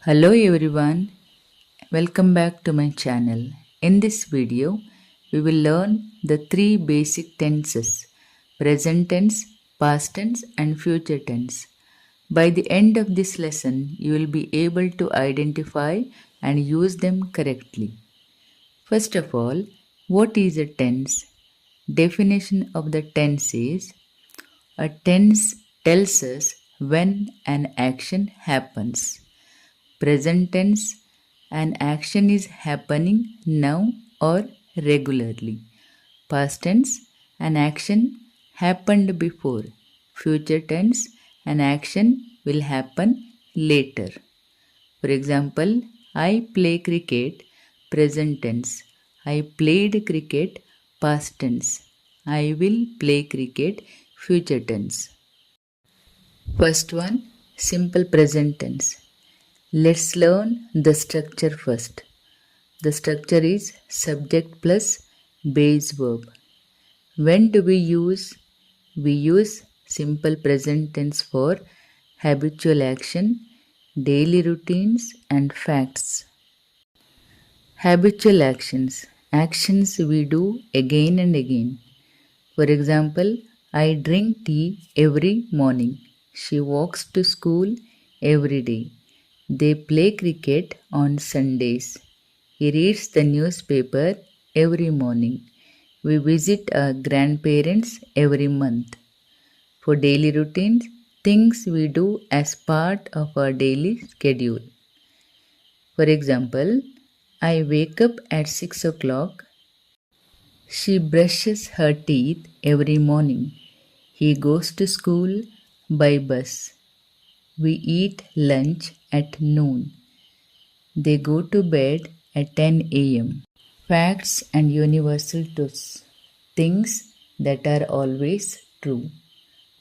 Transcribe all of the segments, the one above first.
Hello everyone, welcome back to my channel. In this video, we will learn the three basic tenses: present tense, past tense, and future tense. By the end of this lesson, you will be able to identify and use them correctly. First of all, what is a tense? Definition of the tense is: a tense tells us when an action happens. Present tense, an action is happening now or regularly. Past tense, an action happened before. Future tense, an action will happen later. For example, I play cricket, present tense. I played cricket, past tense. I will play cricket, future tense. First one, simple present tense. Let's learn the structure first. The structure is subject plus base verb. When do we use? We use simple present tense for habitual action, daily routines, and facts. Habitual actions. Actions we do again and again. For example, I drink tea every morning. She walks to school every day. They play cricket on Sundays. He reads the newspaper every morning. We visit our grandparents every month. For daily routines, things we do as part of our daily schedule. For example, I wake up at 6 o'clock. She brushes her teeth every morning. He goes to school by bus. We eat lunch at noon. They go to bed at 10 a.m. Facts and universal truths. Things that are always true.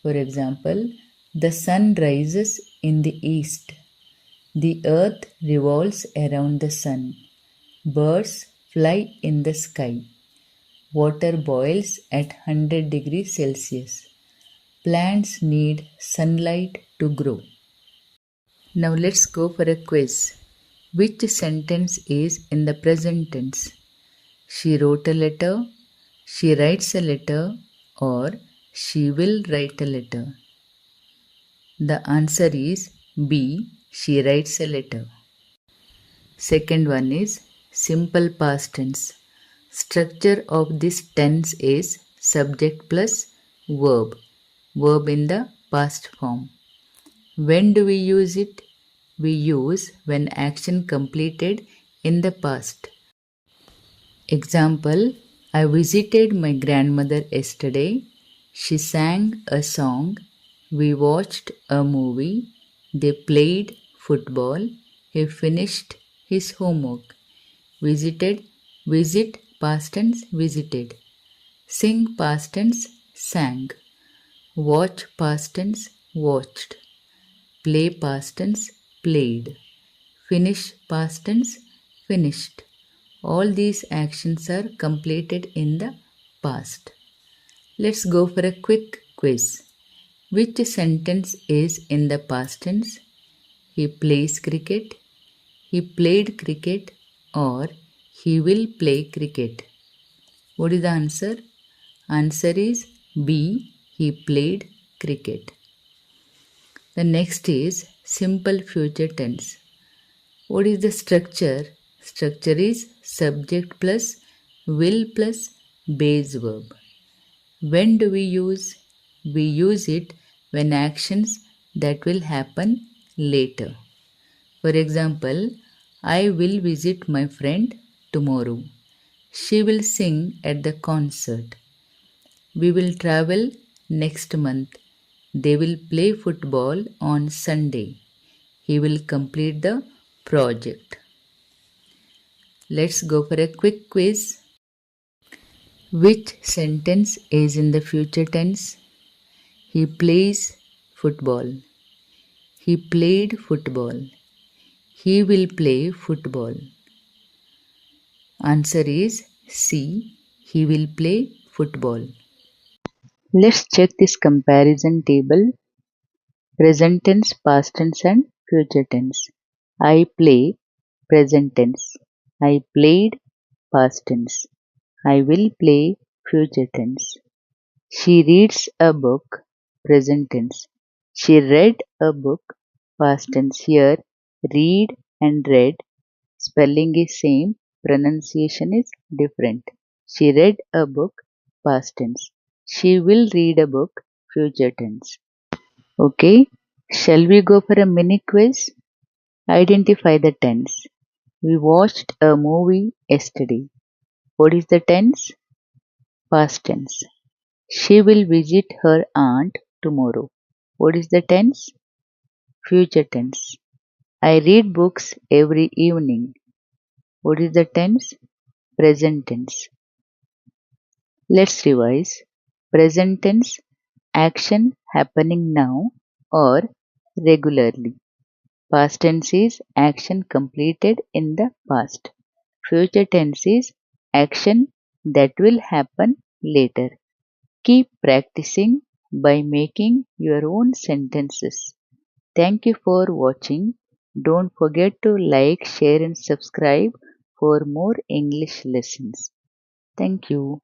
For example, the sun rises in the east. The earth revolves around the sun. Birds fly in the sky. Water boils at 100 degrees Celsius. Plants need sunlight to grow. Now let's go for a quiz. Which sentence is in the present tense? She wrote a letter, she writes a letter, or she will write a letter. The answer is B. She writes a letter. Second one is simple past tense. Structure of this tense is subject plus verb. Verb in the past form. When do we use it? We use when action completed in the past. Example, I visited my grandmother yesterday. She sang a song. We watched a movie. They played football. He finished his homework. Visited, visit, past tense, visited. Sing, past tense, sang. Watch, past tense, watched. Play, past tense, played. Finish, past tense, finished. All these actions are completed in the past. Let's go for a quick quiz. Which sentence is in the past tense? He plays cricket. He played cricket, or he will play cricket. What is the answer? Answer is B. He played cricket. The next is simple future tense. What is the structure? Structure is subject plus will plus base verb. When do we use? We use it when actions that will happen later. For example, I will visit my friend tomorrow. She will sing at the concert. We will travel next month. They will play football on Sunday. He will complete the project. Let's go for a quick quiz. Which sentence is in the future tense? He plays football. He played football. He will play football. Answer is C. He will play football. Let's check this comparison table: present tense, past tense, and future tense. I play, present tense. I played, past tense. I will play, future tense. She reads a book, present tense. She read a book, past tense. Here, read and read, spelling is same, pronunciation is different. She read a book, past tense. She will read a book, future tense. Okay, shall we go for a mini quiz? Identify the tense. We watched a movie yesterday. What is the tense? Past tense. She will visit her aunt tomorrow. What is the tense? Future tense. I read books every evening. What is the tense? Present tense. Let's revise. Present tense, action happening now or regularly. Past tense is action completed in the past. Future tense is action that will happen later. Keep practicing by making your own sentences. Thank you for watching. Don't forget to like, share, and subscribe for more English lessons. Thank you.